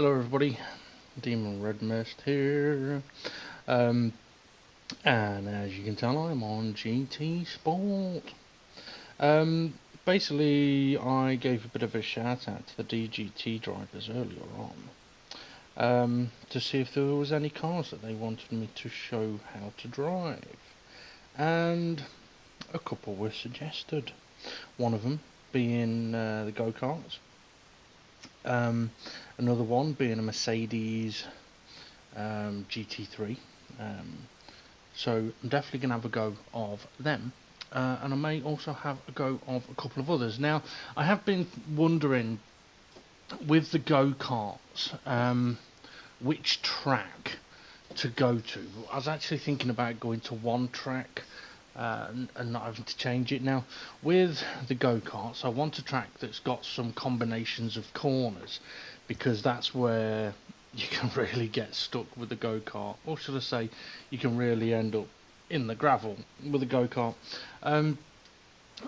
Hello everybody, demonr here, and as you can tell I'm on GT Sport. Basically I gave a bit of a shout out to the DGT drivers earlier on, to see if there was any cars that they wanted me to show how to drive, and a couple were suggested, one of them being the go-karts. Another one being a Mercedes GT3, so I'm definitely going to have a go of them, and I may also have a go of a couple of others. Now, I have been wondering with the go-karts which track to go to. I was actually thinking about going to one track and not having to change it. Now, with the go-karts, I want a track that's got some combinations of corners, because that's where you can really get stuck with the go-kart, or should I say, you can really end up in the gravel with a go-kart.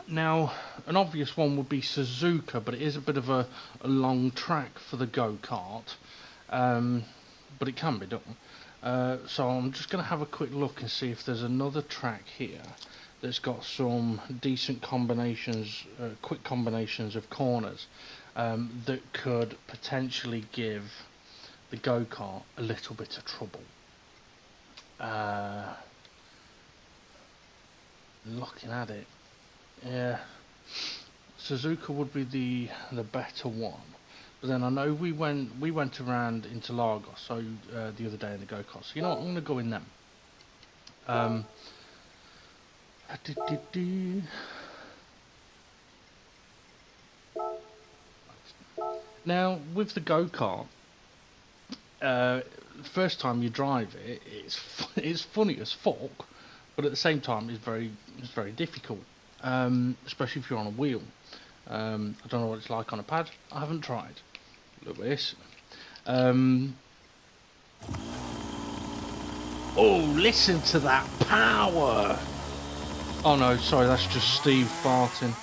Now, an obvious one would be Suzuka, but it is a bit of a long track for the go-kart, but it can be done. So I'm just going to have a quick look and see if there's another track here that's got some decent combinations, quick combinations of corners, that could potentially give the go-kart a little bit of trouble. Looking at it, yeah, Suzuka would be the better one. But then I know we went around into Lagos the other day in the go-kart. So you know what, I'm going to go in them. Now with the go-kart, first time you drive it, it's funny as fuck, but at the same time it's very difficult, especially if you're on a wheel. I don't know what it's like on a pad. I haven't tried. Look at this. Oh, listen to that power! Oh no, sorry, that's just Steve farting.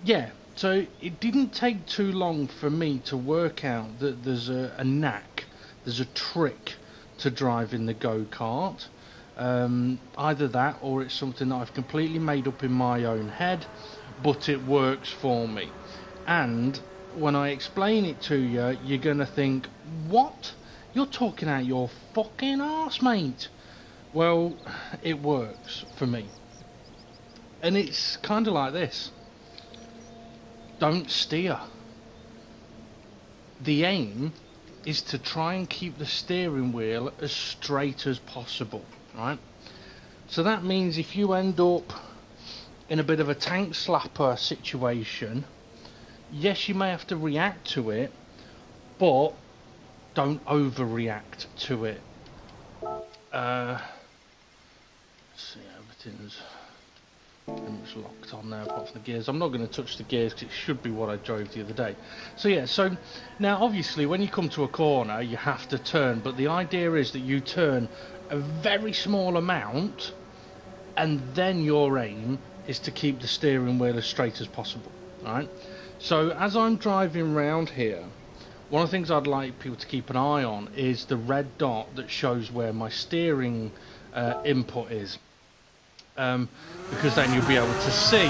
Yeah, so it didn't take too long for me to work out that there's a knack, there's a trick to driving the go-kart. Either that, or it's something that I've completely made up in my own head, but it works for me. And when I explain it to you, you're going to think, what? You're talking out your fucking arse, mate. Well, it works for me. And it's kind of like this. Don't steer. The aim is to try and keep the steering wheel as straight as possible, right? So that means if you end up in a bit of a tank slapper situation, yes, you may have to react to it, but don't overreact to it. Let's see, everything's pretty much locked on now apart from the gears. I'm not going to touch the gears because it should be what I drove the other day. So yeah, so now obviously when you come to a corner you have to turn, but the idea is that you turn a very small amount and then your aim is to keep the steering wheel as straight as possible, right? So as I'm driving round here, one of the things I'd like people to keep an eye on is the red dot that shows where my steering input is, because then you'll be able to see.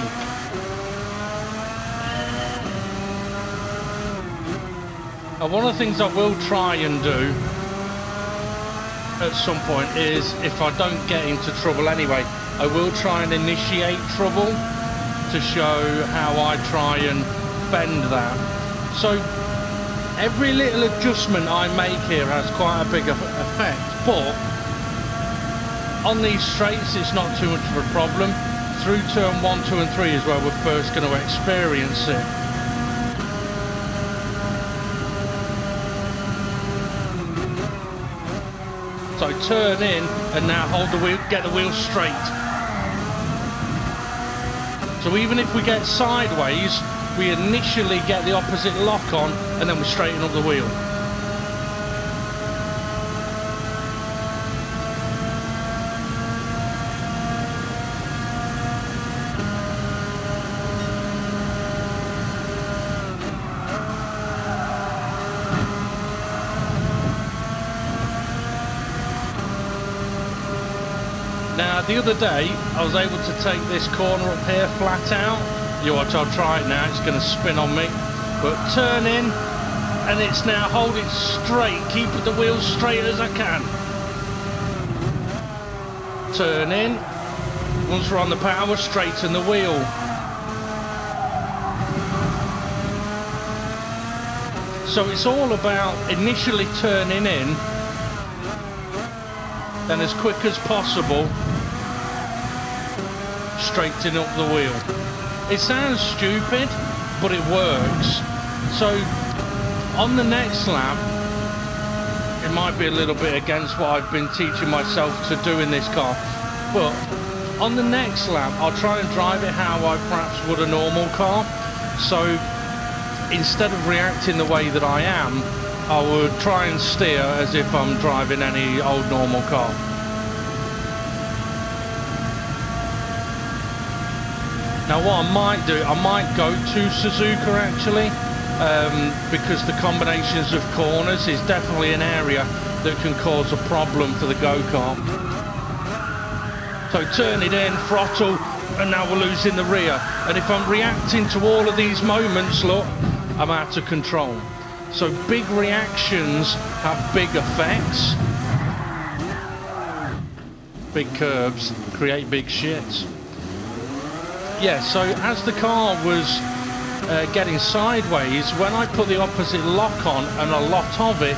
And one of the things I will try and do at some point is, if I don't get into trouble anyway, I will try and initiate trouble to show how I try and bend that. So every little adjustment I make here has quite a big effect, but on these straights it's not too much of a problem. Through turn 1, 2 and 3 is where we're first going to experience it. So turn in and now hold the wheel, get the wheel straight. So even if we get sideways, we initially get the opposite lock on and then we straighten up the wheel. Now the other day I was able to take this corner up here flat out. You watch, I'll try it now, it's going to spin on me. But turn in, and it's now hold it straight, keep the wheels straight as I can. Turn in, once we're on the power, straighten the wheel. So it's all about initially turning in, then as quick as possible, straightening up the wheel. It sounds stupid, but it works. So on the next lap, it might be a little bit against what I've been teaching myself to do in this car, but on the next lap I'll try and drive it how I perhaps would a normal car. So instead of reacting the way that I am, I would try and steer as if I'm driving any old normal car. Now what I might do, I might go to Suzuka actually, because the combinations of corners is definitely an area that can cause a problem for the go-kart. So turn it in, throttle, and now we're losing the rear. And if I'm reacting to all of these moments, look, I'm out of control. So big reactions have big effects. Big curves create big shits. Yeah, so as the car was getting sideways, when I put the opposite lock on and a lot of it,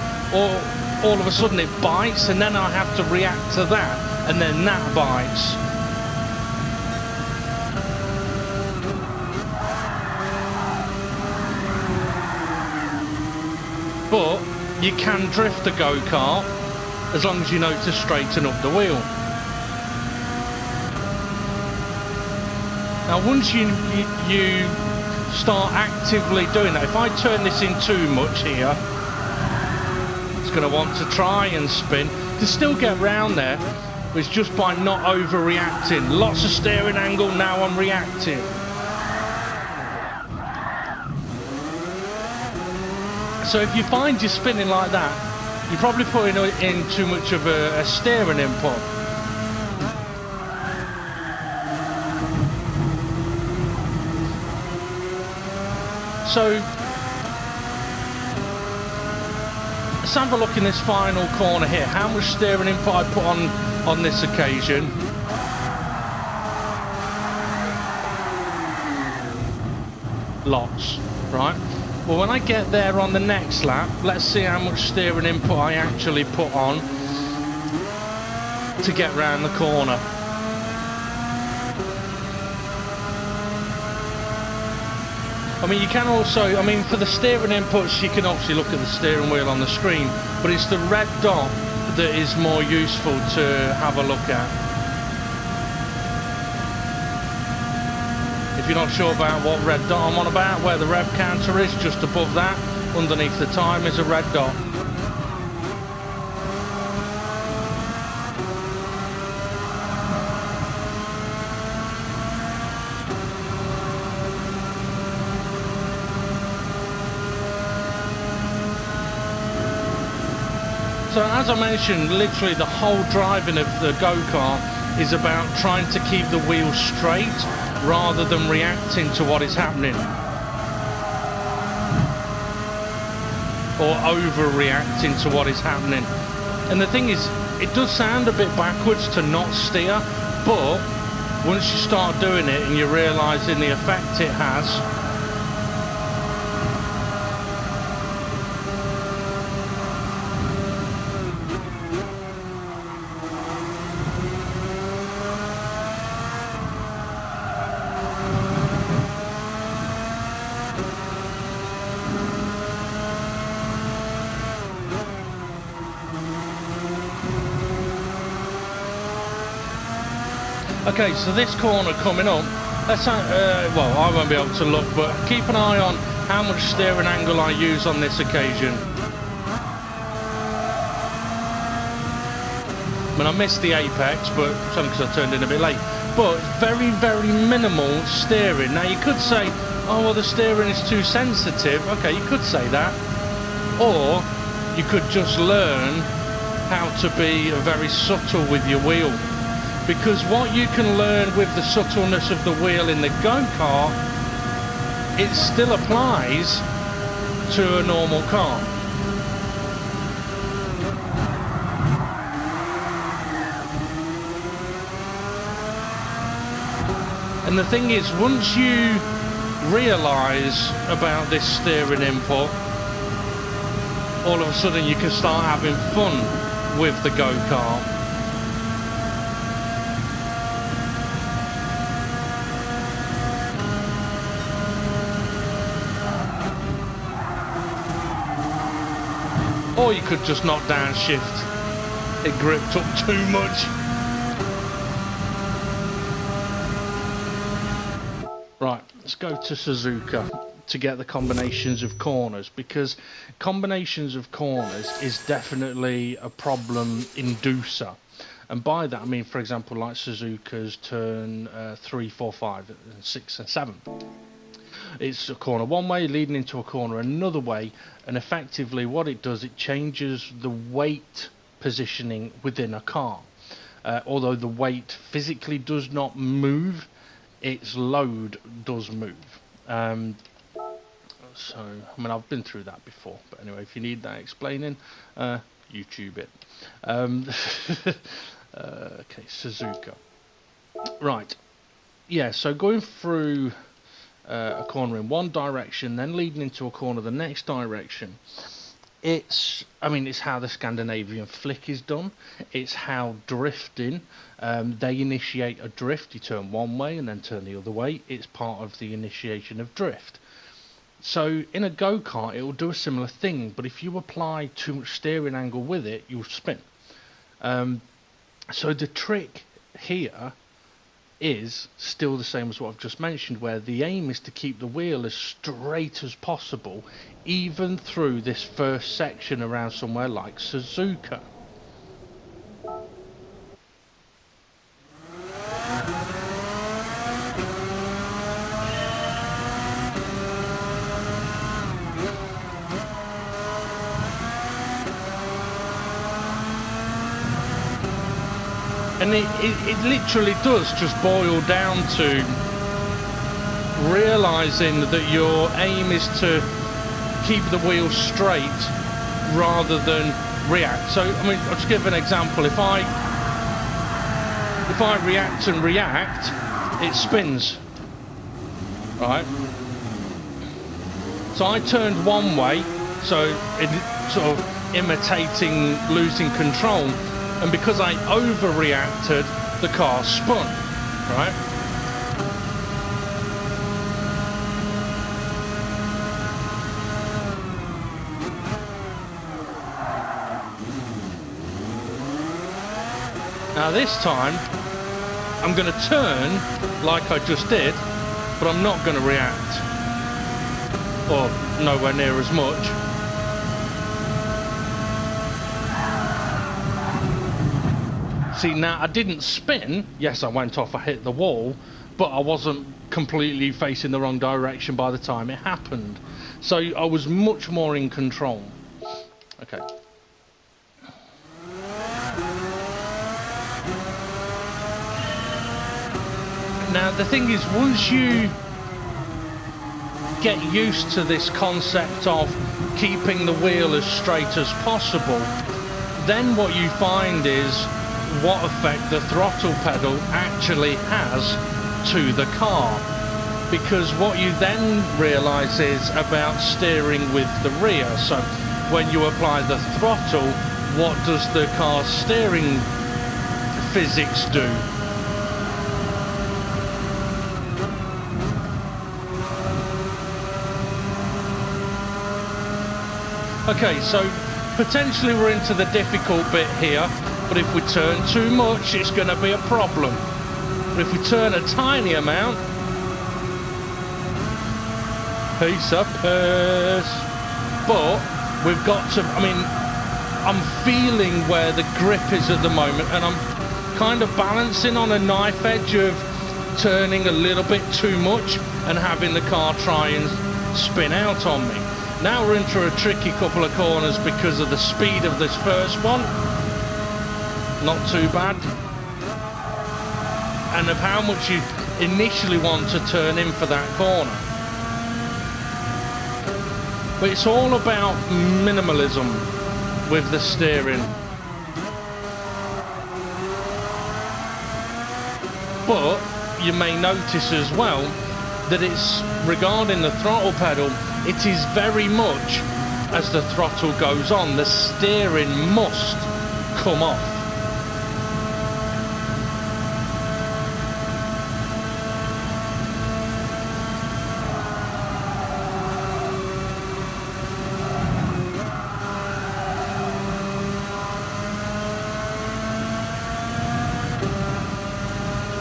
all of a sudden it bites, and then I have to react to that, and then that bites. But you can drift the go-kart as long as you know to straighten up the wheel. Now once you start actively doing that, if I turn this in too much here, it's going to want to try and spin. To still get round there, it's just by not overreacting. Lots of steering angle, now I'm reacting. So if you find you're spinning like that, you're probably putting in too much of a steering input. So let's have a look in this final corner here. How much steering input I put on this occasion. Lots, right? Well, when I get there on the next lap, let's see how much steering input I actually put on to get round the corner. I mean, you can also, I mean, for the steering inputs, you can obviously look at the steering wheel on the screen, but it's the red dot that is more useful to have a look at. If you're not sure about what red dot I'm on about, where the rev counter is, just above that, underneath the time is a red dot. So as I mentioned, literally the whole driving of the go-kart is about trying to keep the wheel straight rather than reacting to what is happening. Or overreacting to what is happening. And the thing is, it does sound a bit backwards to not steer, but once you start doing it and you're realising the effect it has, okay, so this corner coming up, let's well, I won't be able to look, but keep an eye on how much steering angle I use on this occasion. I mean, I missed the apex, but it's only because I turned in a bit late. But very, very minimal steering. Now you could say, oh well, the steering is too sensitive. Okay, you could say that. Or you could just learn how to be very subtle with your wheel. Because what you can learn with the subtleness of the wheel in the go-kart, it still applies to a normal car. And the thing is, once you realise about this steering input, all of a sudden you can start having fun with the go-kart. Or you could just knock down shift. It gripped up too much. Right, let's go to Suzuka to get the combinations of corners, because combinations of corners is definitely a problem inducer. And by that I mean, for example, like Suzuka's turn 3, 4, 5, 6 and 7. It's a corner one way leading into a corner another way, and effectively what it does, it changes the weight positioning within a car. Although the weight physically does not move, its load does move. So, I mean, I've been through that before, but anyway, if you need that explaining, YouTube it. Okay, Suzuka. Right, yeah, so going through a corner in one direction, then leading into a corner the next direction, it's how the Scandinavian flick is done. It's how drifting, they initiate a drift. You turn one way and then turn the other way. It's part of the initiation of drift. So in a go-kart it will do a similar thing, but if you apply too much steering angle with it, you'll spin. So the trick here is still the same as what I've just mentioned, where the aim is to keep the wheel as straight as possible, even through this first section around somewhere like Suzuka. And it literally does just boil down to realising that your aim is to keep the wheel straight rather than react. So, I mean, I'll just give an example. If I react and react, it spins, right? So I turned one way, so it sort of imitating losing control. And because I overreacted, the car spun, right? Now this time, I'm going to turn like I just did, but I'm not going to react, or nowhere near as much. See, now I didn't spin. Yes, I went off, I hit the wall, but I wasn't completely facing the wrong direction by the time it happened. So I was much more in control. Okay. Now the thing is, once you get used to this concept of keeping the wheel as straight as possible, then what you find is what effect the throttle pedal actually has to the car. Because what you then realise is about steering with the rear. So when you apply the throttle, what does the car's steering physics do? Okay, so potentially we're into the difficult bit here. But if we turn too much, it's going to be a problem. But if we turn a tiny amount, piece of piss. But we've got to, I mean, I'm feeling where the grip is at the moment, and I'm kind of balancing on a knife edge of turning a little bit too much and having the car try and spin out on me. Now we're into a tricky couple of corners because of the speed of this first one. Not too bad. and of how much you initially want to turn in for that corner. But it's all about minimalism with the steering. But you may notice as well that it's, regarding the throttle pedal, it is very much, as the throttle goes on, the steering must come off.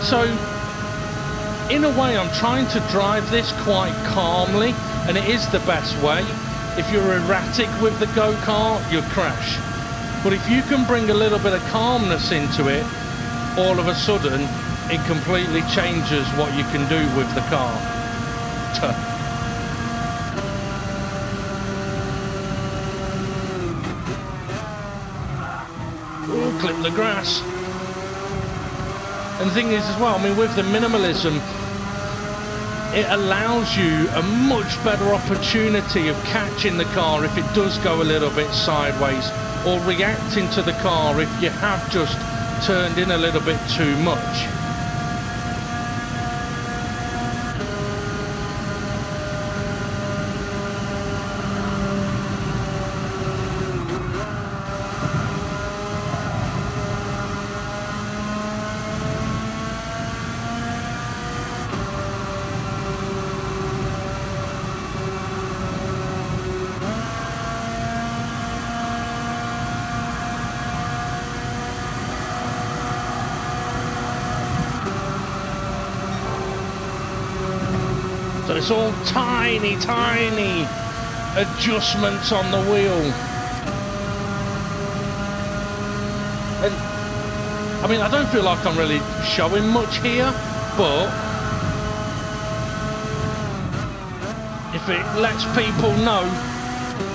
So, in a way, I'm trying to drive this quite calmly, and it is the best way. If you're erratic with the go-kart, you'll crash. But if you can bring a little bit of calmness into it, all of a sudden, it completely changes what you can do with the car. Ooh, clip the grass. And the thing is as well, I mean, with the minimalism, it allows you a much better opportunity of catching the car if it does go a little bit sideways, or reacting to the car if you have just turned in a little bit too much. So it's all tiny, tiny adjustments on the wheel. And, I mean, I don't feel like I'm really showing much here, but if it lets people know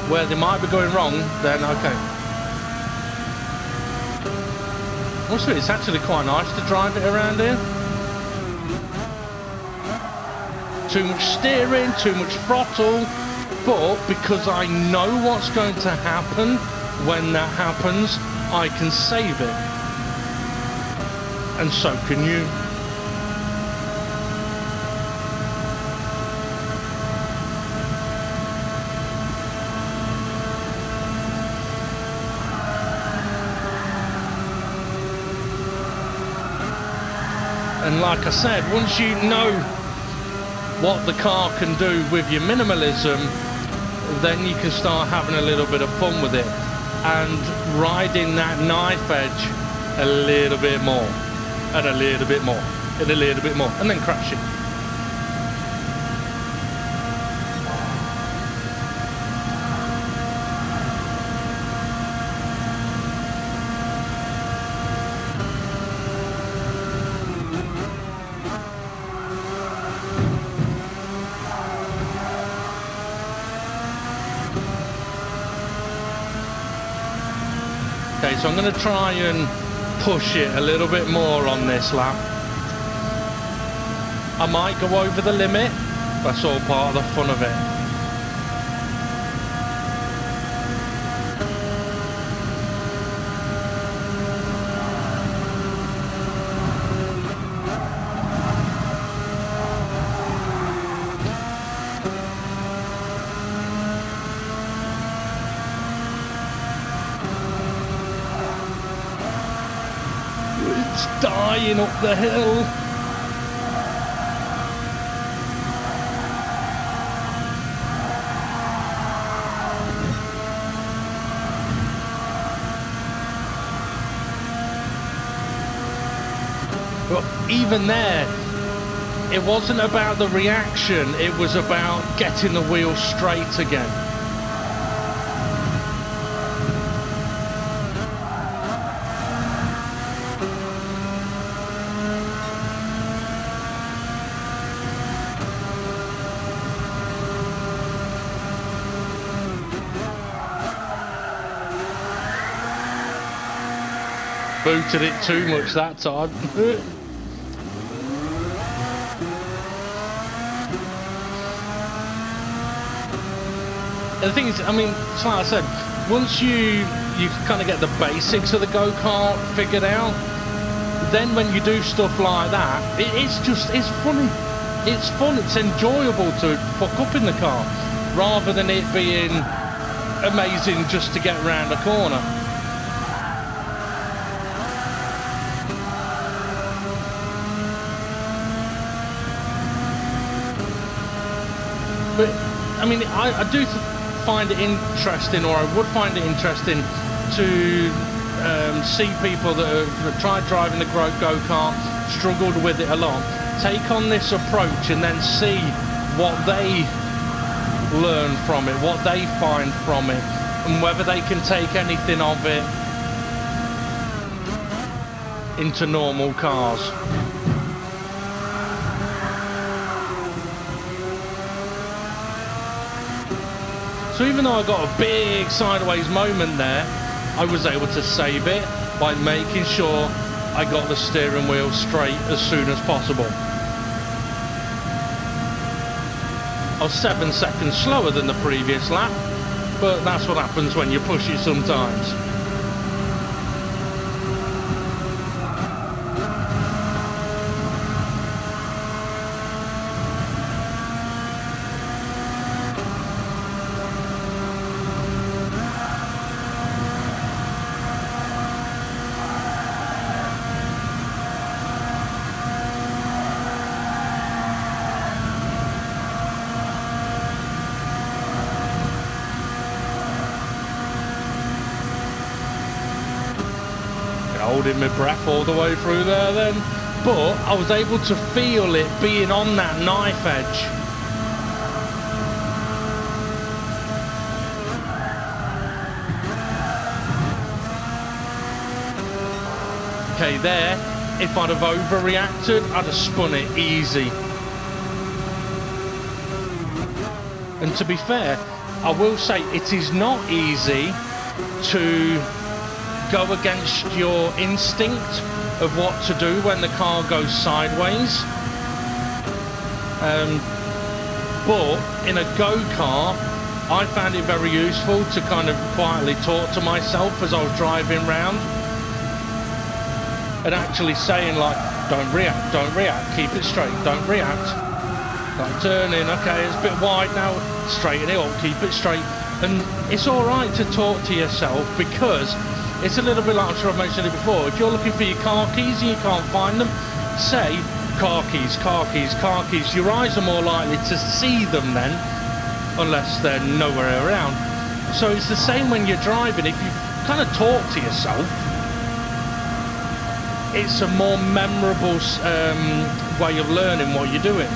where they might be going wrong, then okay. Also, it's actually quite nice to drive it around here. Too much steering, too much throttle, but because I know what's going to happen when that happens, I can save it. And so can you. And like I said, once you know what the car can do with your minimalism, then you can start having a little bit of fun with it and riding that knife edge a little bit more and a little bit more and a little bit more, and then crashing. Okay, so I'm going to try and push it a little bit more on this lap. I might go over the limit, that's all part of the fun of it. It's dying up the hill. But even there, it wasn't about the reaction, it was about getting the wheel straight again. Booted it too much that time. The thing is, I mean, it's like I said, once you kind of get the basics of the go-kart figured out, then when you do stuff like that, it's funny. It's fun, it's enjoyable to fuck up in the car, rather than it being amazing just to get around a corner. But, I mean, I do find it interesting, or I would find it interesting to see people that have tried driving the go-kart, struggled with it a lot, take on this approach and then see what they learn from it, what they find from it, and whether they can take anything of it into normal cars. So even though I got a big sideways moment there, I was able to save it by making sure I got the steering wheel straight as soon as possible. I was 7 seconds slower than the previous lap, but that's what happens when you push it sometimes. Holding my breath all the way through there then, but I was able to feel it being on that knife edge. Okay, there, if I'd have overreacted, I'd have spun it easy. And to be fair, I will say it is not easy to go against your instinct of what to do when the car goes sideways. But in a go-kart, I found it very useful to kind of quietly talk to myself as I was driving round, and actually saying like, don't react, keep it straight, don't react. Like turning, okay, it's a bit wide now, straighten it up, keep it straight. And it's alright to talk to yourself, because it's a little bit like, I'm sure I've mentioned it before, if you're looking for your car keys and you can't find them, say, car keys, car keys, car keys. Your eyes are more likely to see them then, unless they're nowhere around. So it's the same when you're driving. If you kind of talk to yourself, it's a more memorable way of learning what you're doing.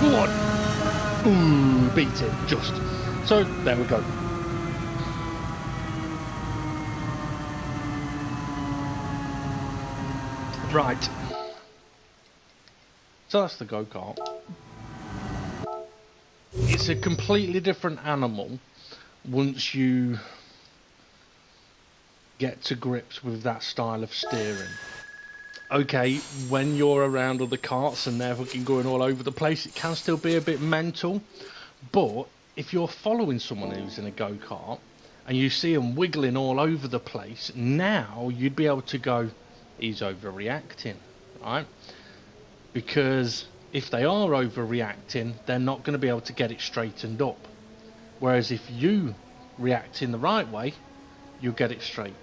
Go on. Ooh, beat it, just. So, there we go. Right. So that's the go-kart. It's a completely different animal once you get to grips with that style of steering. Okay, when you're around other karts and they're fucking going all over the place, it can still be a bit mental. But if you're following someone who's in a go-kart and you see them wiggling all over the place, now you'd be able to go, he's overreacting, right? Because if they are overreacting, they're not going to be able to get it straightened up. Whereas if you react in the right way, you'll get it straight.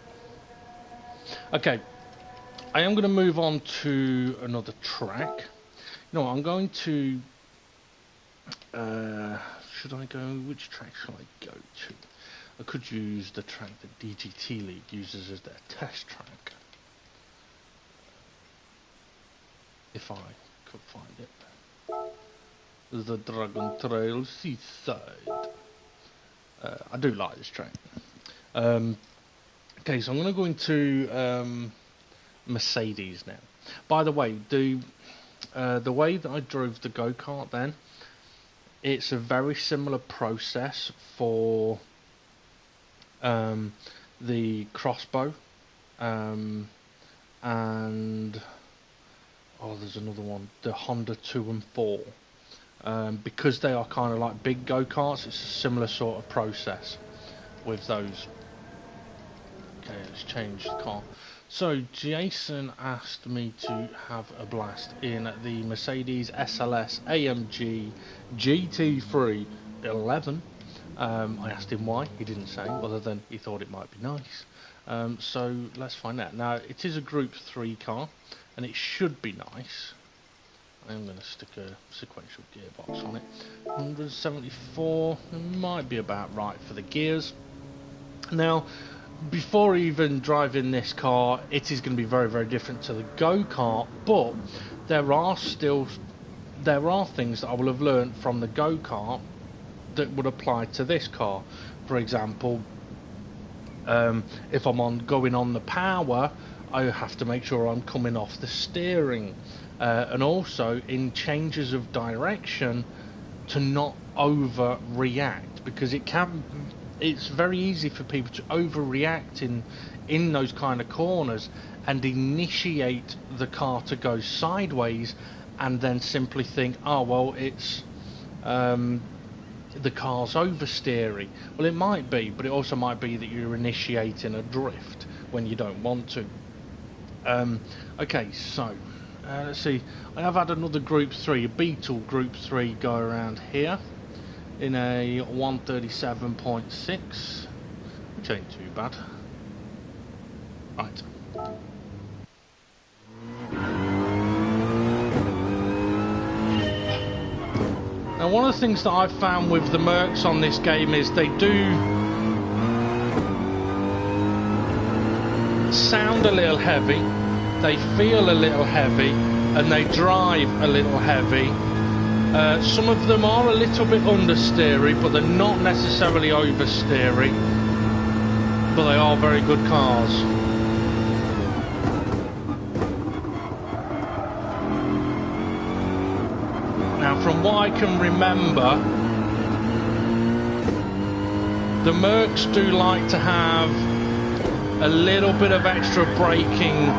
Okay, I am going to move on to another track. No, I'm going to... should I go... Which track shall I go to? I could use the track that DGT League uses as their test track. If I could find it. The Dragon Trail Seaside. I do like this track. Okay, so I'm going to go into Mercedes now. By the way, the way that I drove the go-kart then, it's a very similar process for the crossbow, and oh, there's another one, the Honda 2 and 4. Because they are kind of like big go-karts, it's a similar sort of process with those. Okay, let's change the car. So Jason asked me to have a blast in the Mercedes SLS AMG GT3 11. I asked him why. He didn't say, other than he thought it might be nice. So let's find out. Now, it is a Group 3 car, and it should be nice. I'm going to stick a sequential gearbox on it. 174 might be about right for the gears. Now, before even driving this car, it is going to be very, very different to the go-kart, but there are things that I will have learned from the go-kart that would apply to this car. For example, if I'm going on the power, I have to make sure I'm coming off the steering, and also in changes of direction to not overreact, because it's very easy for people to overreact in those kind of corners and initiate the car to go sideways, and then simply think, oh well, it's the car's oversteering. Well, it might be, but it also might be that you're initiating a drift when you don't want to. Okay, so let's see. I have had another Group 3, a Beetle Group 3, go around here in a 137.6, which ain't too bad. Right. Now, one of the things that I've found with the mercs on this game is they do sound a little heavy, they feel a little heavy, and they drive a little heavy. Some of them are a little bit understeery, but they're not necessarily oversteery, but they are very good cars. Now, from what I can remember, the mercs do like to have a little bit of extra braking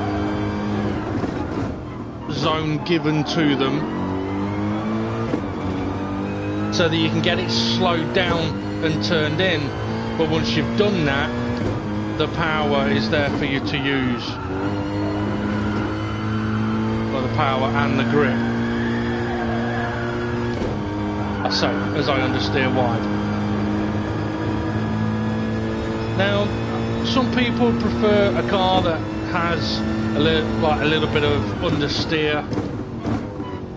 zone given to them, so that you can get it slowed down and turned in. But once you've done that, the power is there for you to use. Well, the power and the grip. So, as I understeer wide. Now, some people prefer a car that has a little bit of understeer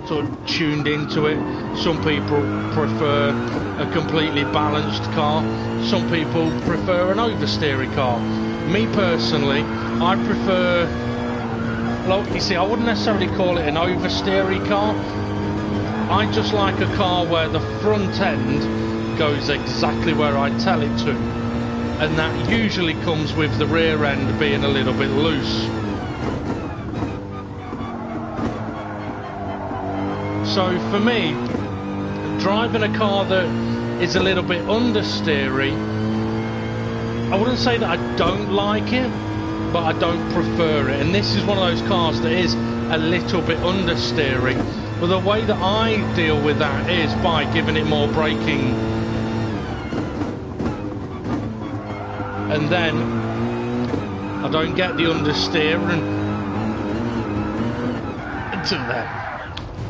sort of tuned into it. Some people prefer a completely balanced car. Some people prefer an oversteery car. Me personally, I prefer, well, you see, I wouldn't necessarily call it an oversteery car. I just like a car where the front end goes exactly where I tell it to, and that usually comes with the rear end being a little bit loose. So for me, driving a car that is a little bit understeery, I wouldn't say that I don't like it, but I don't prefer it. And this is one of those cars that is a little bit understeery. But the way that I deal with that is by giving it more braking, and then I don't get the understeer until there.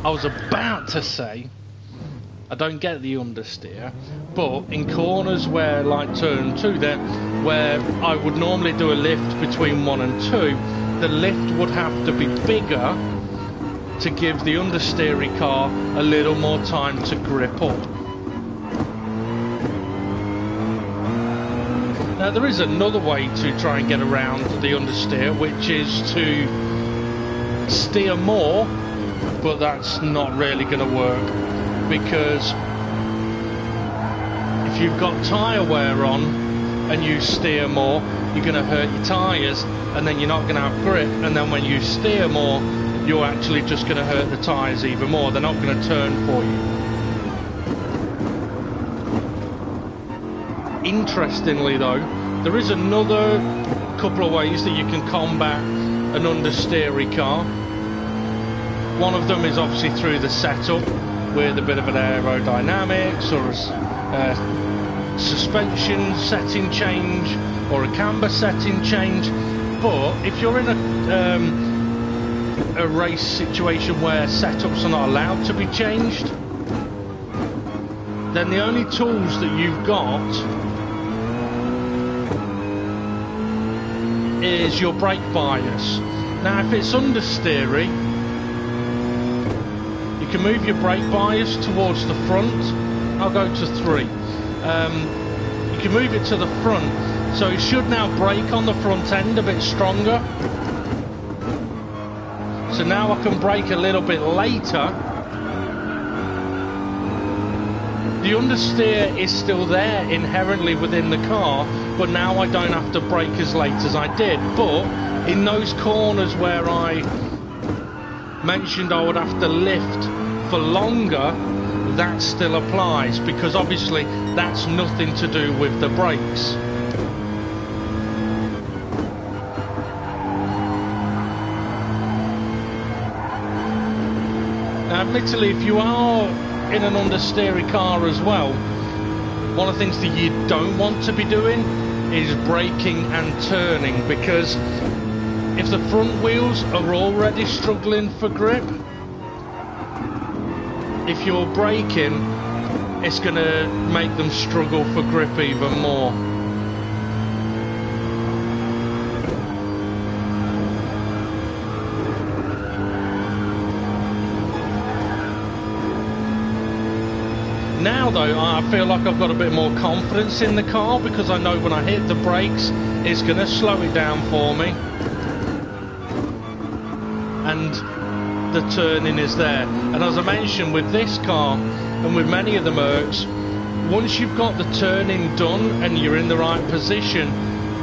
I was about to say I don't get the understeer, but in corners where, like turn 2 there, where I would normally do a lift between 1 and 2, the lift would have to be bigger to give the understeery car a little more time to grip up. Now, there is another way to try and get around the understeer, which is to steer more, but that's not really going to work, because if you've got tyre wear on and you steer more, you're going to hurt your tyres, and then you're not going to have grip, and then when you steer more, you're actually just going to hurt the tyres even more. They're not going to turn for you. Interestingly though, There is another couple of ways that you can combat an understeery car. One of them is obviously through the setup with a bit of an aerodynamics or a suspension setting change or a camber setting change. But if you're in a race situation where setups are not allowed to be changed, then the only tools that you've got is your brake bias. Now if it's understeery, you can move your brake bias towards the front. I'll go to 3. You can move it to the front, so it should now brake on the front end a bit stronger. So now I can brake a little bit later. The understeer is still there inherently within the car, but now I don't have to brake as late as I did. But in those corners where I mentioned I would have to lift for longer, that still applies, because obviously that's nothing to do with the brakes. Now admittedly, if you are in an understeery car as well, one of the things that you don't want to be doing is braking and turning, because if the front wheels are already struggling for grip, if you're braking, it's going to make them struggle for grip even more. Now though, I feel like I've got a bit more confidence in the car, because I know when I hit the brakes, it's going to slow it down for me. And the turning is there. And as I mentioned, with this car and with many of the Mercs, once you've got the turning done and you're in the right position,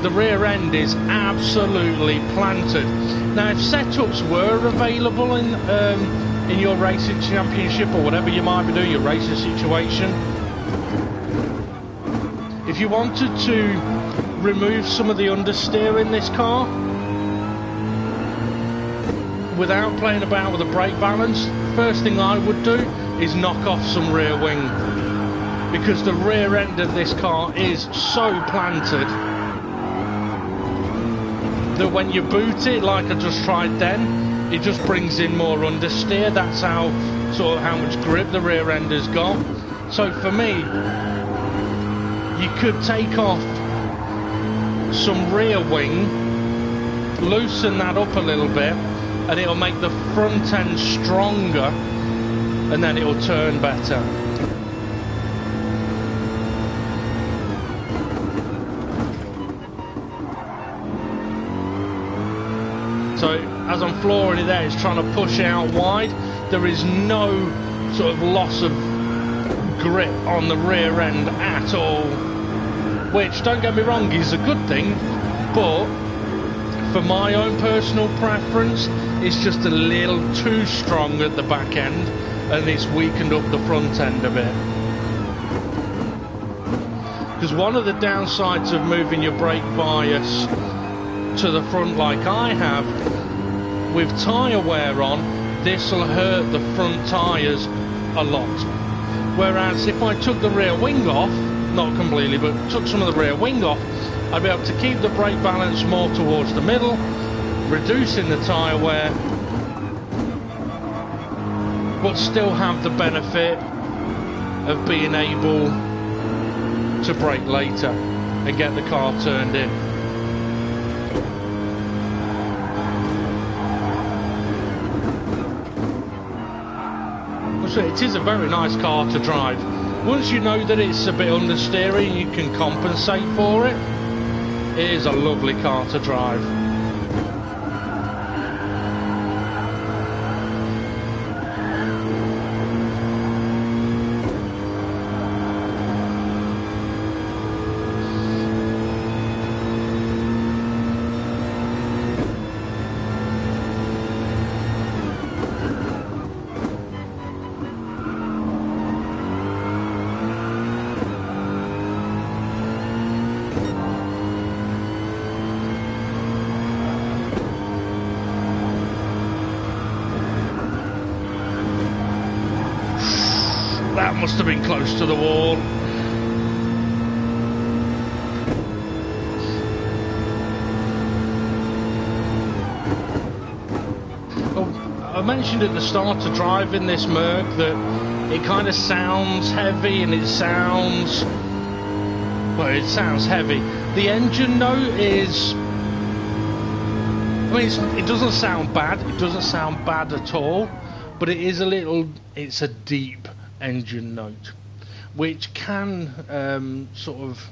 the rear end is absolutely planted. Now if setups were available in your racing championship or whatever you might be doing, your racing situation, if you wanted to remove some of the understeer in this car without playing about with the brake balance, first thing I would do is knock off some rear wing, because the rear end of this car is so planted that when you boot it, like I just tried then, it just brings in more understeer. That's how much grip the rear end has got. So for me, you could take off some rear wing, loosen that up a little bit, and it'll make the front end stronger, and then it'll turn better. So as I'm flooring it there, it's trying to push out wide. There is no sort of loss of grip on the rear end at all, which, don't get me wrong, is a good thing, but for my own personal preference, it's just a little too strong at the back end, and it's weakened up the front end a bit. Because one of the downsides of moving your brake bias to the front like I have, with tyre wear on, this will hurt the front tyres a lot. Whereas if I took the rear wing off, not completely, but took some of the rear wing off, I'd be able to keep the brake balance more towards the middle, reducing the tyre wear, but still have the benefit of being able to brake later and get the car turned in. So it is a very nice car to drive. Once you know that it's a bit understeering and you can compensate for it, it is a lovely car to drive. that must have been close to the wall. I mentioned at the start of driving this Merc that it kind of sounds heavy, and it sounds heavy. The engine note is, I mean, it doesn't sound bad. It doesn't sound bad at all, but it's a deep engine note, which can sort of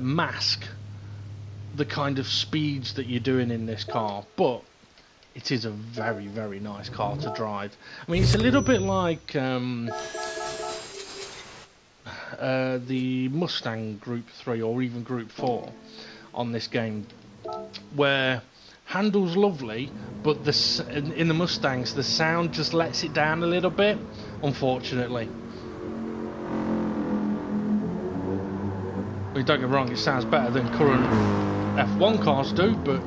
mask the kind of speeds that you're doing in this car. But it is a very, very nice car to drive. I mean, it's a little bit like the Mustang Group 3 or even Group 4 on this game, where handles lovely, but in the Mustangs the sound just lets it down a little bit, unfortunately. I mean, don't get me wrong, it sounds better than current F1 cars do, but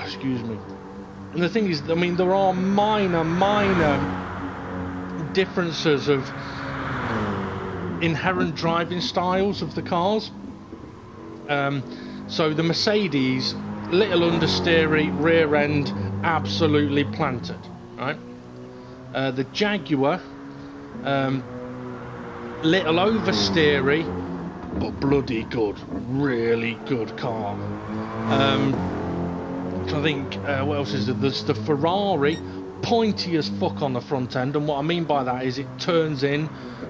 excuse me. And the thing is, I mean, there are minor differences of inherent driving styles of the cars. So the Mercedes, little understeery, rear end absolutely planted, right? The Jaguar, little oversteery, but bloody good, really good car. I think what else is there? There's the Ferrari, pointy as fuck on the front end, and what I mean by that is it turns in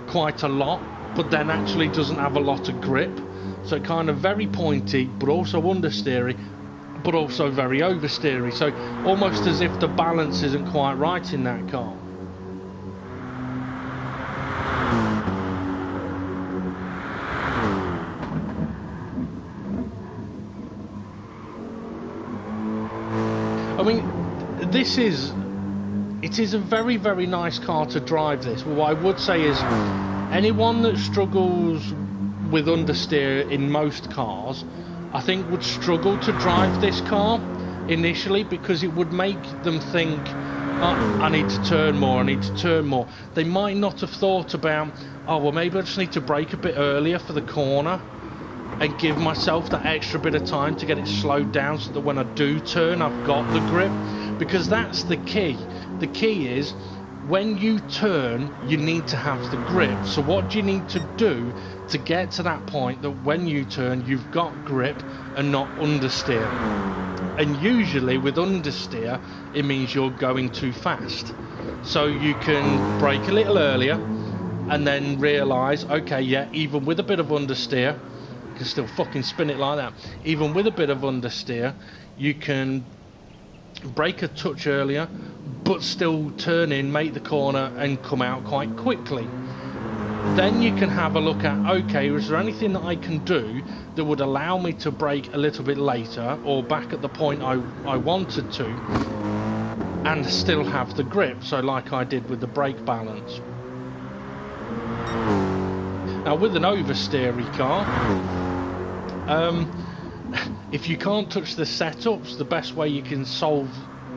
quite a lot, but then actually doesn't have a lot of grip. So it kind of very pointy, but also understeery, but also very oversteery. So almost as if the balance isn't quite right in that car. I mean, it is a very, very nice car to drive this. What I would say is, anyone that struggles with understeer in most cars, I think would struggle to drive this car initially, because it would make them think, oh, I need to turn more, I need to turn more. They might not have thought about, oh, well, maybe I just need to brake a bit earlier for the corner and give myself that extra bit of time to get it slowed down, so that when I do turn, I've got the grip. Because that's the key. The key is, when you turn, you need to have the grip. So what do you need to do to get to that point that when you turn, you've got grip and not understeer? And usually with understeer, it means you're going too fast. So you can brake a little earlier and then realise, okay, yeah, even with a bit of understeer, you can still fucking spin it like that. Even with a bit of understeer, you can brake a touch earlier, but still turn in, make the corner, and come out quite quickly. Then you can have a look at, okay, is there anything that I can do that would allow me to brake a little bit later, or back at the point I wanted to, and still have the grip, so like I did with the brake balance. Now with an oversteery car, if you can't touch the setups, the best way you can solve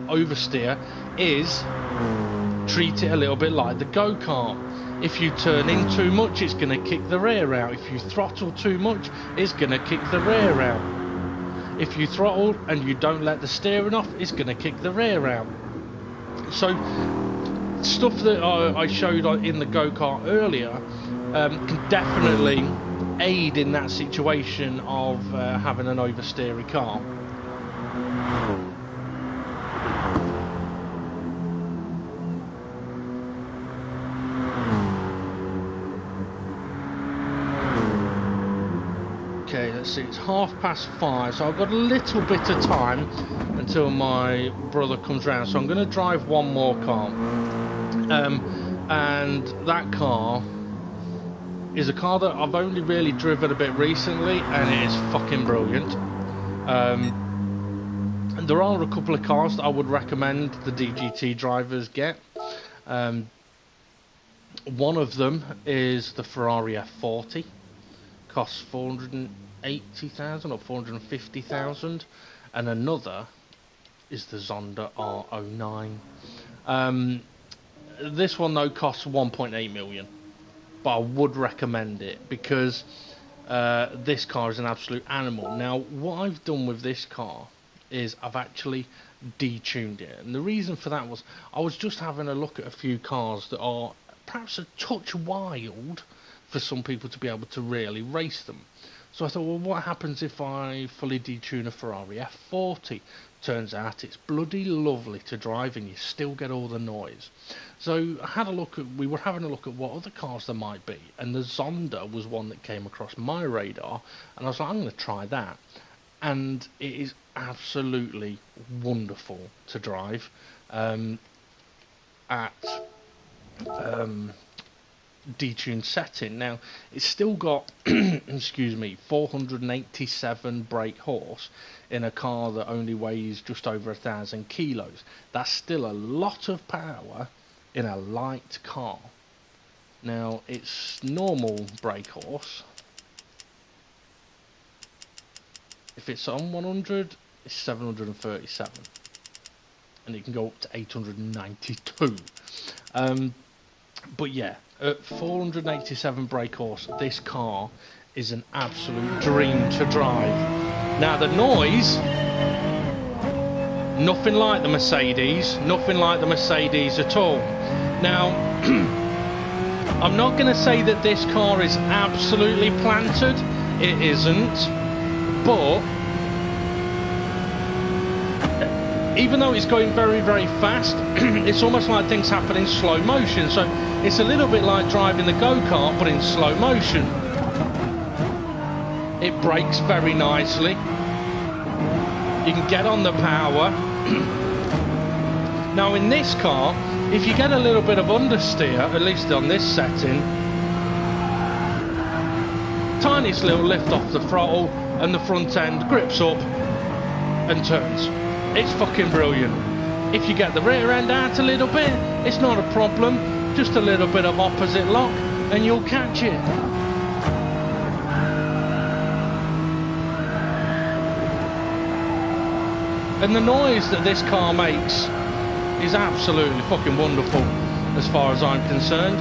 oversteer is treat it a little bit like the go-kart. If you turn in too much, it's going to kick the rear out. If you throttle too much, it's going to kick the rear out. If you throttle and you don't let the steering off, it's going to kick the rear out. So stuff that I showed in the go-kart earlier can definitely aid in that situation of having an oversteery car. Okay, let's see, it's 5:30, so I've got a little bit of time until my brother comes round, so I'm going to drive one more car, and that car is a car that I've only really driven a bit recently, and it is fucking brilliant. And there are a couple of cars that I would recommend the DGT drivers get. One of them is the Ferrari F40, costs 480,000 or 450,000, and another is the Zonda R09. This one though costs 1.8 million, but I would recommend it because this car is an absolute animal. Now, what I've done with this car is I've actually detuned it, and the reason for that was I was just having a look at a few cars that are perhaps a touch wild for some people to be able to really race them. So I thought, well, what happens if I fully detune a Ferrari F40? Turns out it's bloody lovely to drive and you still get all the noise. So I had a look at, we were having a look at what other cars there might be, and the Zonda was one that came across my radar, and I was like, I'm going to try that. And it is absolutely wonderful to drive at detuned setting. Now, it's still got excuse me, 487 brake horse in a car that only weighs just over 1,000 kilos. That's still a lot of power in a light car. Now, it's normal brake horse. If it's on 100, it's 737, and it can go up to 892. But yeah, at 487 brake horse, this car is an absolute dream to drive. Now, the noise, nothing like the Mercedes, nothing like the Mercedes at all. Now, I'm not going to say that this car is absolutely planted, it isn't. But even though it's going very, very fast, it's almost like things happen in slow motion. So it's a little bit like driving the go-kart, but in slow motion. It brakes very nicely. You can get on the power. Now in this car, if you get a little bit of understeer, at least on this setting, tiniest little lift off the throttle, and the front end grips up and turns. It's fucking brilliant. If you get the rear end out a little bit, it's not a problem. Just a little bit of opposite lock and you'll catch it. And the noise that this car makes is absolutely fucking wonderful as far as I'm concerned.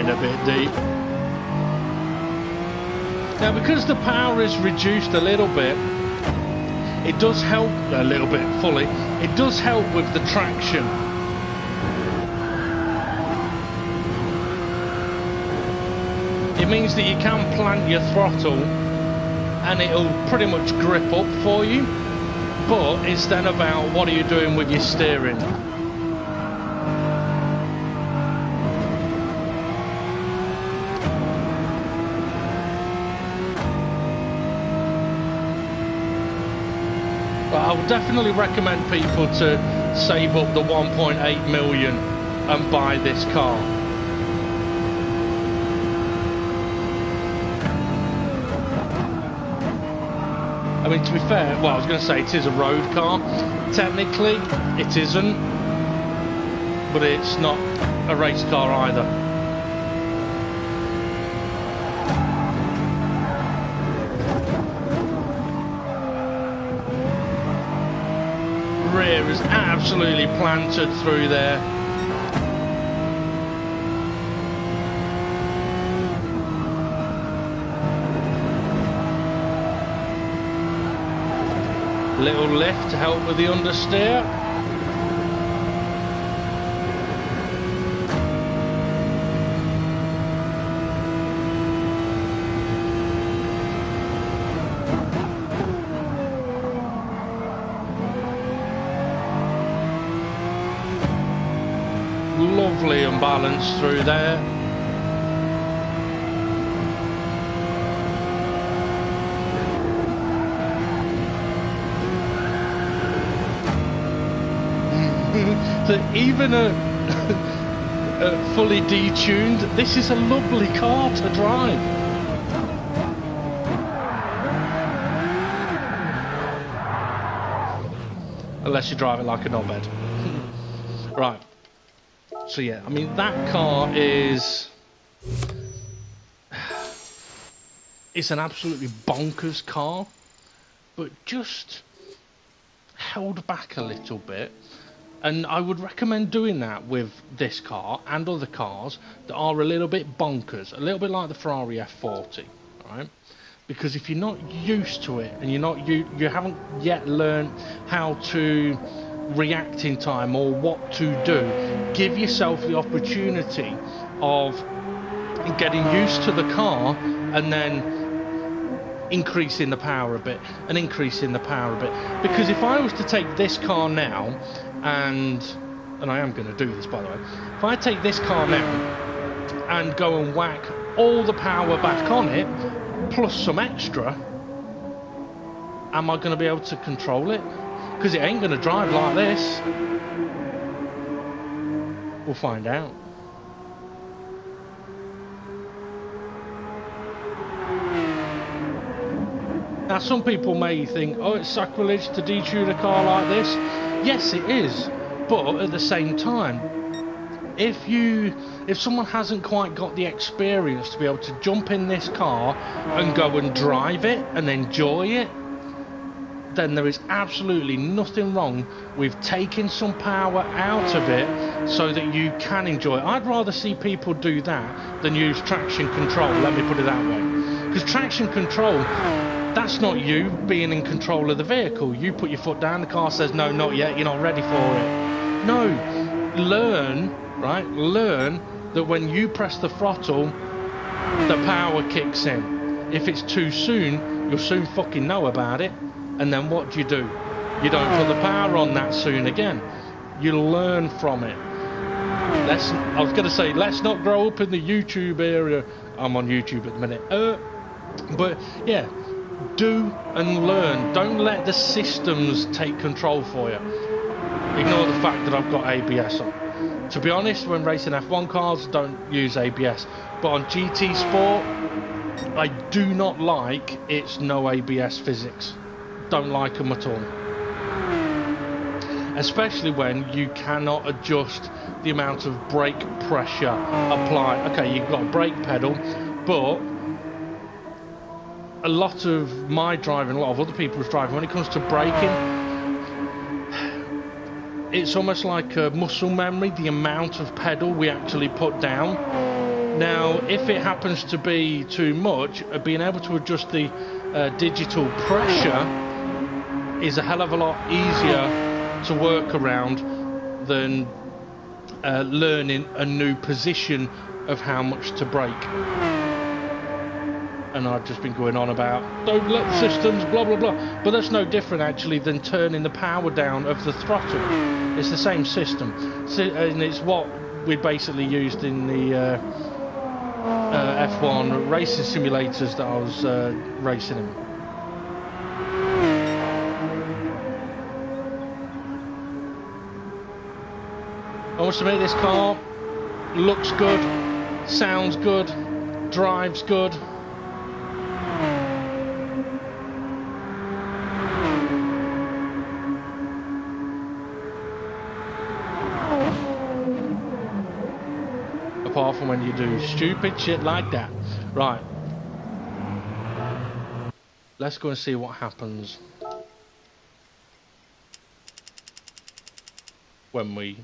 A bit deep. Now, because the power is reduced a little bit, it does help a little bit fully. It does help with the traction. It means that you can plant your throttle and it'll pretty much grip up for you, but it's then about what are you doing with your steering. I would definitely recommend people to save up the 1.8 million and buy this car. I mean, to be fair, well, I was going to say it is a road car. Technically, it isn't, but it's not a race car either. Rear is absolutely planted through there. Little lift to help with the understeer. Lovely and balanced through there. So even a fully detuned, this is a lovely car to drive. Unless you drive it like a knobhead. Right. So yeah, I mean, that car is... It's an absolutely bonkers car, but just held back a little bit. And I would recommend doing that with this car and other cars that are a little bit bonkers, a little bit like the Ferrari F40, right? Because if you're not used to it and you haven't yet learned how to react in time or what to do, give yourself the opportunity of getting used to the car and then increasing the power a bit and increasing the power a bit. Because if I was to take this car now and I am going to do this, by the way, if I take this car now and go and whack all the power back on it plus some extra, am I going to be able to control it? Because it ain't going to drive like this. We'll find out. Now, some people may think, oh, it's sacrilege to detune a car like this. Yes, it is. But at the same time, if someone hasn't quite got the experience to be able to jump in this car and go and drive it and enjoy it, then there is absolutely nothing wrong with taking some power out of it so that you can enjoy it. I'd rather see people do that than use traction control, let me put it that way. Because traction control, that's not you being in control of the vehicle. You put your foot down, the car says, no, not yet, you're not ready for it. No, learn, right? Learn that when you press the throttle, the power kicks in. If it's too soon, you'll soon fucking know about it. And then what do? You don't put the power on that soon again. You learn from it. I was going to say, let's not grow up in the YouTube area. I'm on YouTube at the minute. But yeah, do and learn. Don't let the systems take control for you. Ignore the fact that I've got ABS on. To be honest, when racing F1 cars, don't use ABS. But on GT Sport, I do not like its no ABS physics. Don't like them at all. Especially when you cannot adjust the amount of brake pressure applied. Okay, you've got a brake pedal, but a lot of my driving, a lot of other people's driving, when it comes to braking, it's almost like a muscle memory, the amount of pedal we actually put down. Now, if it happens to be too much, being able to adjust the digital pressure is a hell of a lot easier to work around than learning a new position of how much to brake. And I've just been going on about don't let systems blah blah blah, but that's no different actually than turning the power down of the throttle. It's the same system, and it's what we basically used in the F1 racing simulators that I was racing in. I must admit, this car looks good, sounds good, drives good. Apart from when you do stupid shit like that. Right. Let's go and see what happens when we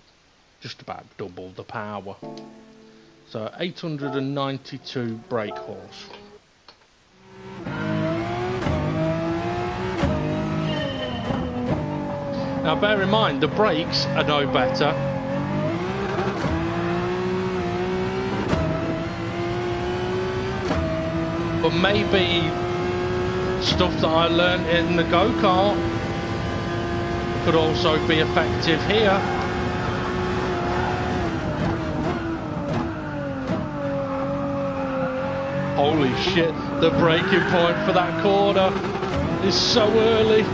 just about double the power. So 892 brake horse. Now bear in mind the brakes are no better. But maybe stuff that I learned in the go-kart could also be effective here. Holy shit, the braking point for that corner is so early.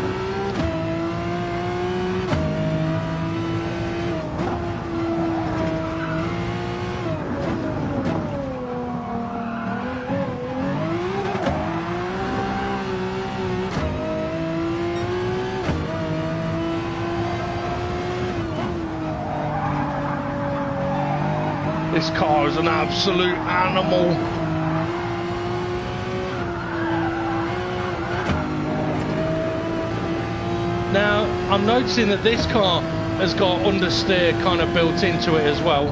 This car is an absolute animal. Now, I'm noticing that this car has got understeer kind of built into it as well.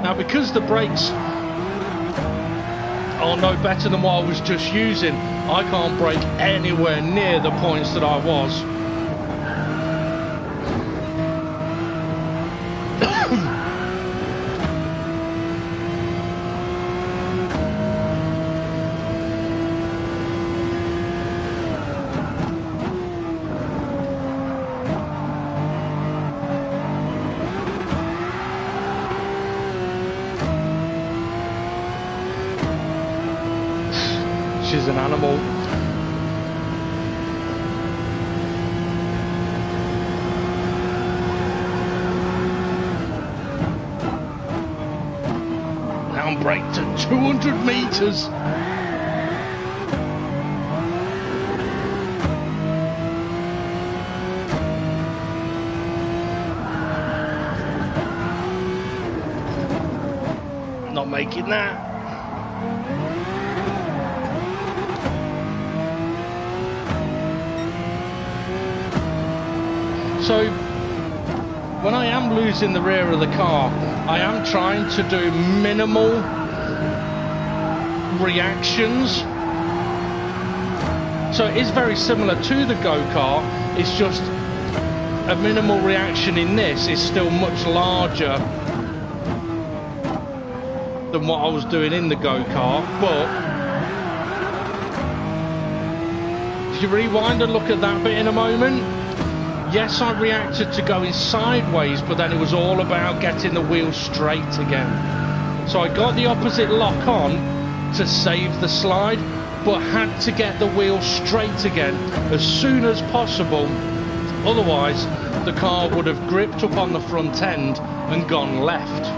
Now, because the brakes are no better than what I was just using, I can't brake anywhere near the points that I was. She's an animal. Now I'm braked at 200 meters. Not making that. So, when I am losing the rear of the car, I am trying to do minimal reactions. So it is very similar to the go-kart, it's just a minimal reaction in this is still much larger than what I was doing in the go-kart. But if you rewind and look at that bit in a moment, yes, I reacted to going sideways, but then it was all about getting the wheel straight again. So I got the opposite lock on to save the slide, but had to get the wheel straight again as soon as possible. Otherwise, the car would have gripped up on the front end and gone left.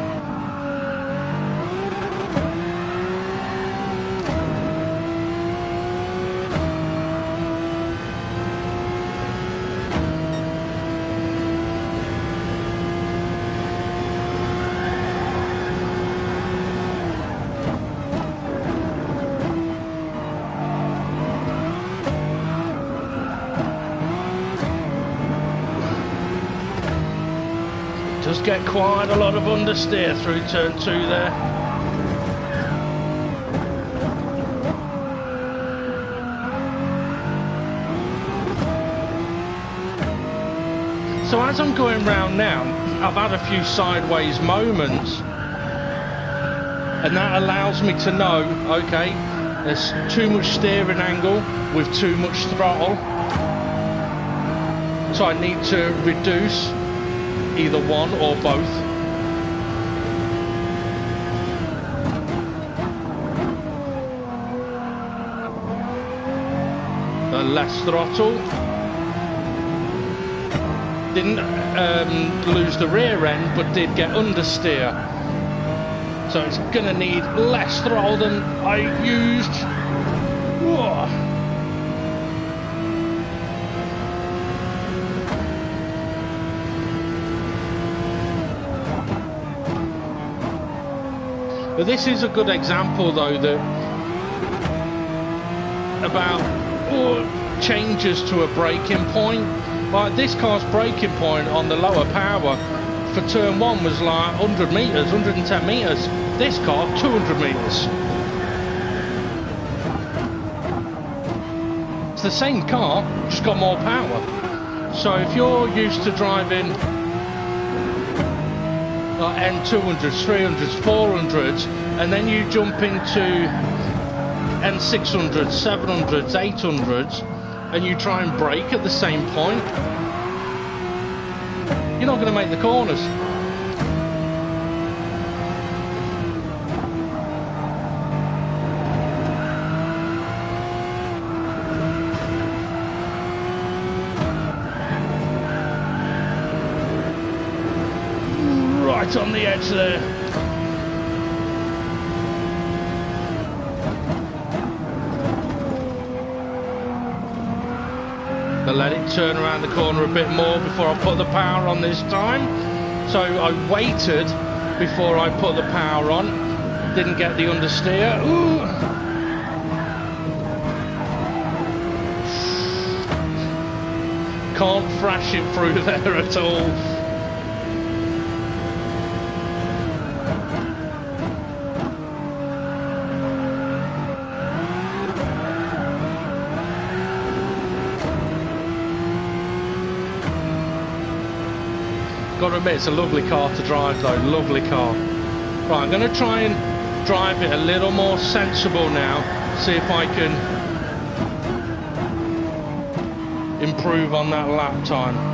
Does get quite a lot of understeer through turn 2 there. So as I'm going round now, I've had a few sideways moments, and that allows me to know, okay, there's too much steering angle with too much throttle, so I need to reduce either one or both. Less throttle. Didn't lose the rear end, but did get understeer. So it's going to need less throttle than I used. Whoa. But this is a good example, though, that about changes to a braking point. Like this car's braking point on the lower power for turn 1 was like 100 meters, 110 meters. This car, 200 meters. It's the same car, just got more power. So if you're used to driving like N200s, 300s, 400s, and then you jump into N600s, 700s, 800s, and you try and brake at the same point, you're not going to make the corners. Right on the edge there. But let it turn around the corner a bit more before I put the power on this time. So I waited before I put the power on. Didn't get the understeer. Ooh. Can't thrash it through there at all. Got to admit, it's a lovely car to drive though, lovely car. Right, I'm going to try and drive it a little more sensible now, see if I can improve on that lap time.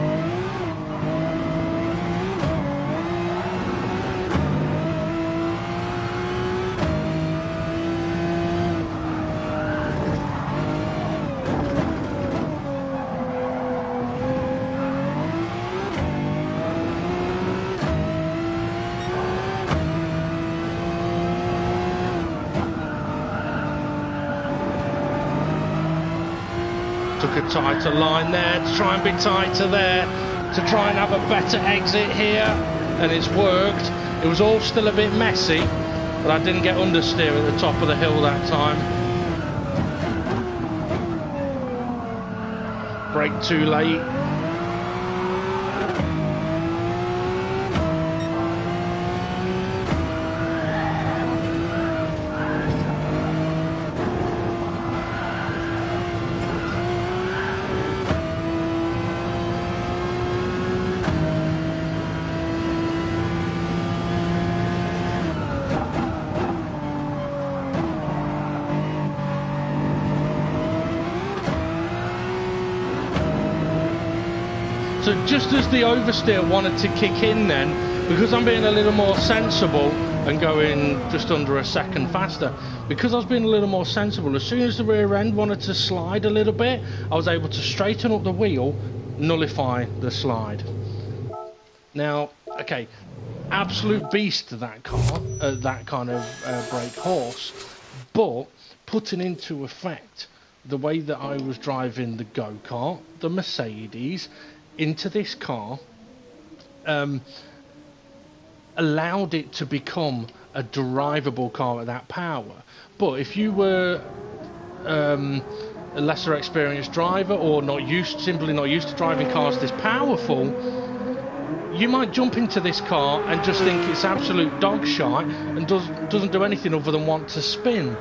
Took a tighter line there to try and be tighter there, to try and have a better exit here, and it's worked. It was all still a bit messy, but I didn't get understeer at the top of the hill that time. Brake too late. So just as the oversteer wanted to kick in then, because I'm being a little more sensible and going just under a second faster, because I was being a little more sensible, as soon as the rear end wanted to slide a little bit, I was able to straighten up the wheel, nullify the slide. Now, okay, absolute beast that car, that kind of brake horse, but putting into effect the way that I was driving the go-kart, the Mercedes, into this car, allowed it to become a drivable car at that power. But if you were a lesser experienced driver, or simply not used to driving cars this powerful, you might jump into this car and just think it's absolute dog shite and doesn't do anything other than want to spin.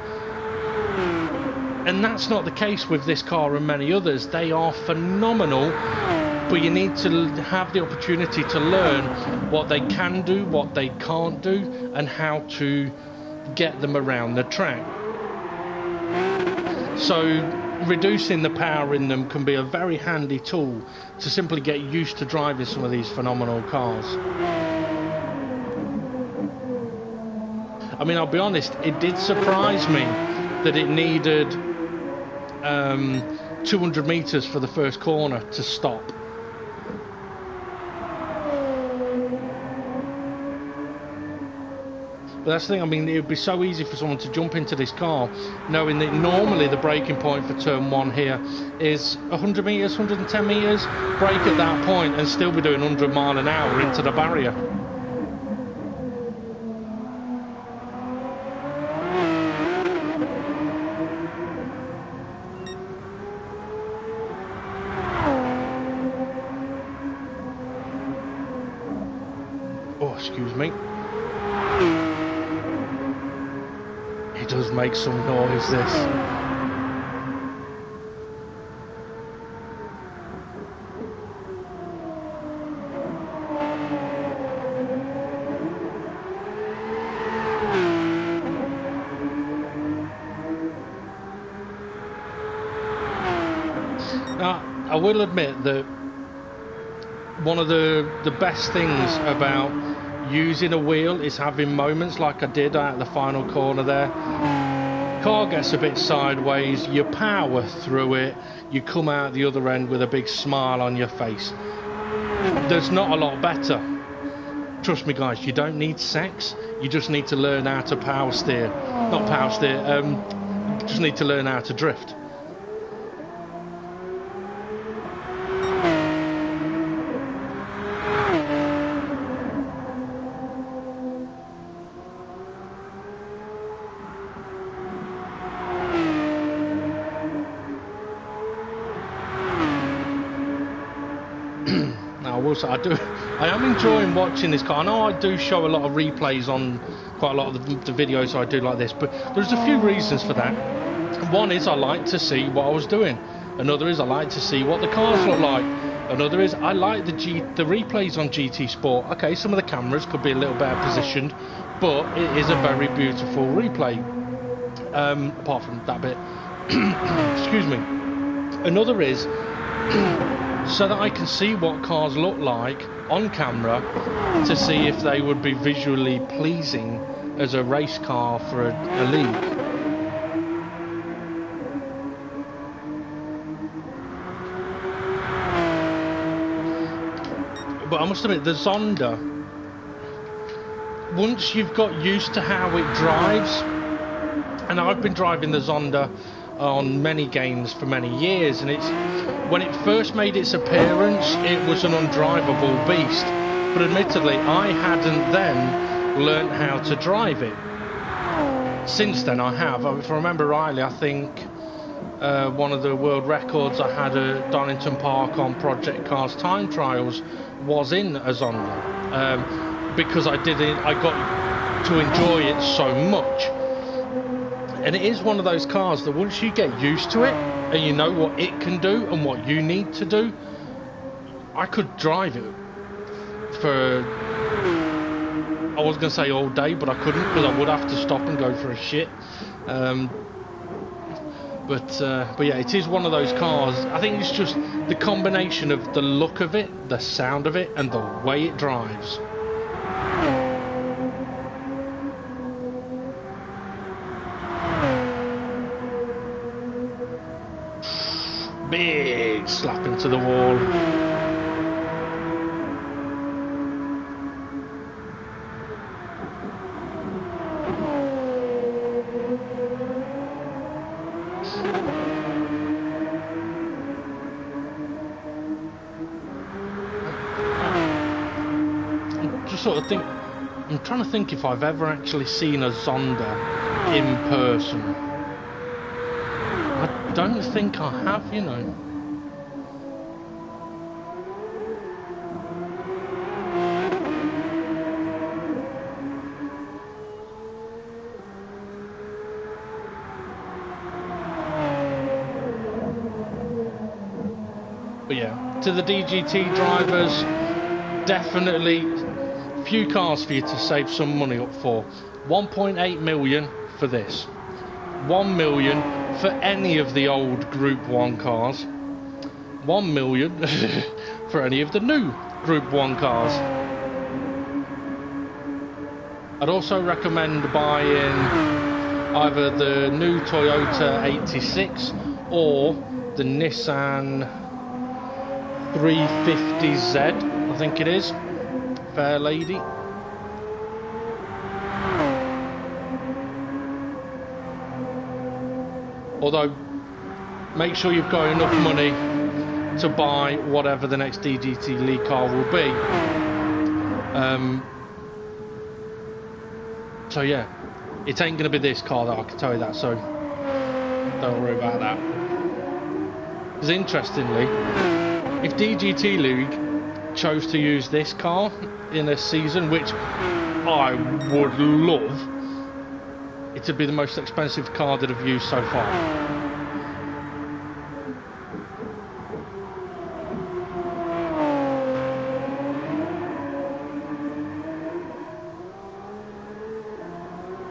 And that's not the case with this car and many others. They are phenomenal, but you need to have the opportunity to learn what they can do, what they can't do, and how to get them around the track. So reducing the power in them can be a very handy tool to simply get used to driving some of these phenomenal cars. I mean, I'll be honest, it did surprise me that it needed 200 meters for the first corner to stop. But that's the thing, I mean, it would be so easy for someone to jump into this car knowing that normally the braking point for turn 1 here is 100 metres, 110 metres, brake at that point and still be doing 100 mile an hour into the barrier. Oh, excuse me. It does make some noise, this. Now, I will admit that one of the best things about using a wheel is having moments like I did at the final corner there. Car gets a bit sideways, you power through it, you come out the other end with a big smile on your face. There's not a lot better. Trust me guys, you don't need sex, you just need to learn how to power steer. Not power steer, you just need to learn how to drift. say I am enjoying watching this car. I know I do show a lot of replays on quite a lot of the videos I do like this, but there's a few reasons for that. One is I like to see what I was doing. Another is I like to see what the cars look like. Another is I like the replays on GT Sport. Okay, some of the cameras could be a little better positioned, but it is a very beautiful replay. Apart from that bit. Excuse me. Another is so that I can see what cars look like on camera to see if they would be visually pleasing as a race car for a league. But I must admit, the Zonda, once you've got used to how it drives, and I've been driving the Zonda on many games for many years, and when it first made its appearance, it was an undrivable beast. But admittedly, I hadn't then learnt how to drive it. Since then, I have. If I remember rightly, I think one of the world records I had at Donington Park on Project Cars time trials was in a Zonda, because I got to enjoy it so much. And it is one of those cars that once you get used to it and you know what it can do and what you need to do, I could drive it for, I was going to say all day, but I couldn't, because I would have to stop and go for a shit. But yeah, it is one of those cars. I think it's just the combination of the look of it, the sound of it, and the way it drives. Big slap into the wall. I'm trying to think if I've ever actually seen a Zonda in person. I don't think I have, you know. But yeah, to the DGT drivers, definitely few cars for you to save some money up for. 1.8 million for this, 1 million for any of the old Group 1 cars, 1 million for any of the new Group 1 cars. I'd also recommend buying either the new Toyota 86 or the Nissan 350Z, I think it is. Fair lady. Although, make sure you've got enough money to buy whatever the next DGT League car will be. So yeah, it ain't going to be this car, that I can tell you that, so don't worry about that. Because interestingly, if DGT League chose to use this car in a season, which I would love, it would be the most expensive car that I've used so far.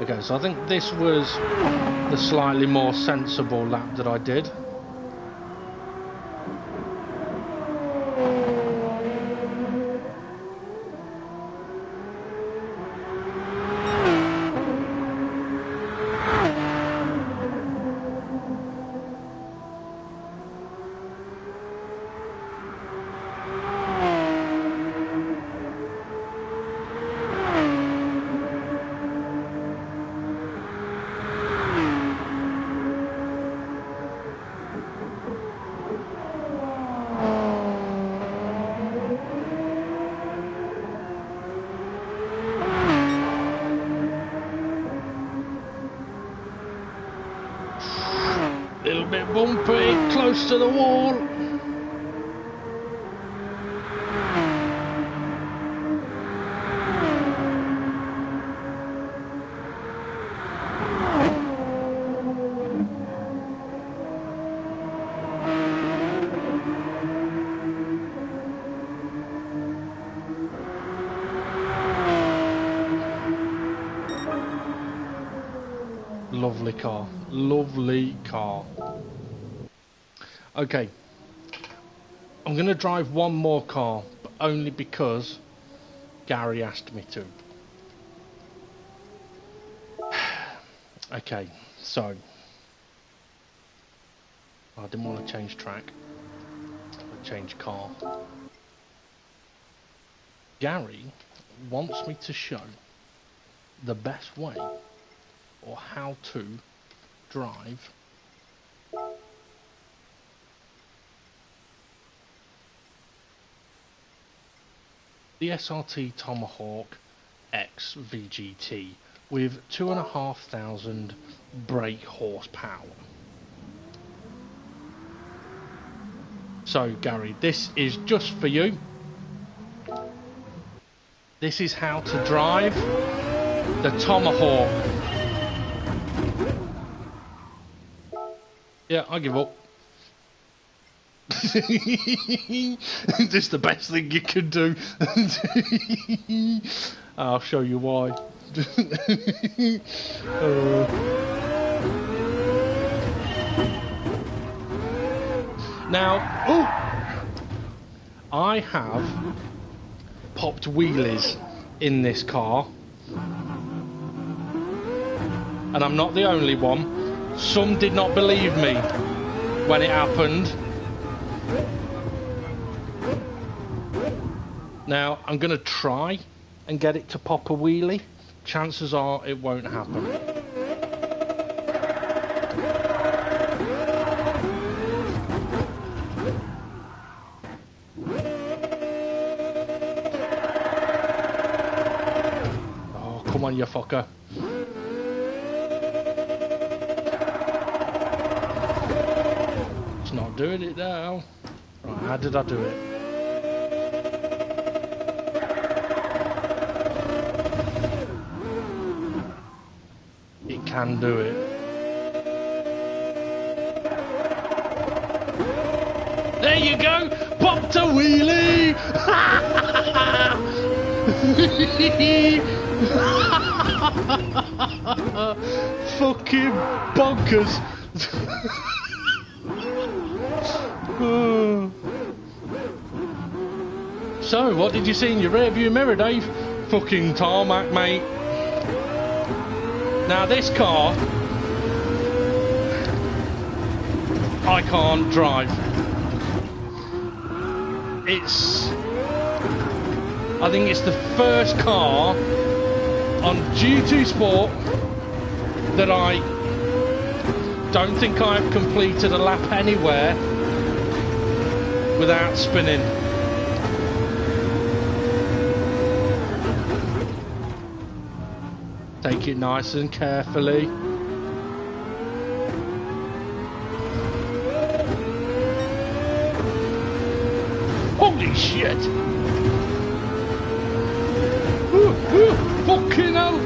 Okay, so I think this was the slightly more sensible lap that I did. Little bit bumpy, close to the wall. lovely car. Lovely car. Okay. I'm going to drive one more car, but only because Gary asked me to. Okay, so I didn't want to change track. I change car. Gary wants me to show the best way or how to drive the SRT Tomahawk X VGT with 2,500 brake horsepower. So Gary, this is just for you. This is how to drive the Tomahawk. Yeah, I give up. This is the best thing you can do. I'll show you why. Now, I have popped wheelies in this car, and I'm not the only one. Some did not believe me when it happened. Now I'm going to try and get it to pop a wheelie. Chances are it won't happen. Oh, come on, you fucker. It's not doing it now. Right, how did I do it? It can do it. There you go! Popped a wheelie! Fucking bonkers! So, what did you see in your rearview mirror, Dave? Fucking tarmac, mate. Now this car, I can't drive. I think it's the first car on G2 Sport that I don't think I've completed a lap anywhere without spinning. Take it nice and carefully. Holy shit! Fucking hell!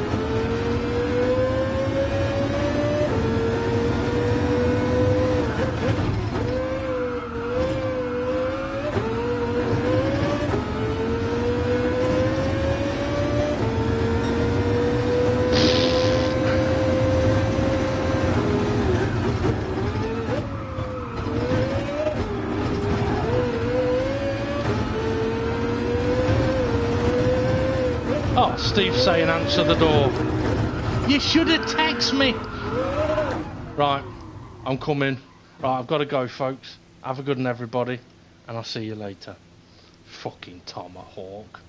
Oh, Steve's saying answer the door. You should have texted me. Right, I'm coming. Right, I've got to go, folks. Have a good one, everybody. And I'll see you later. Fucking Tomahawk.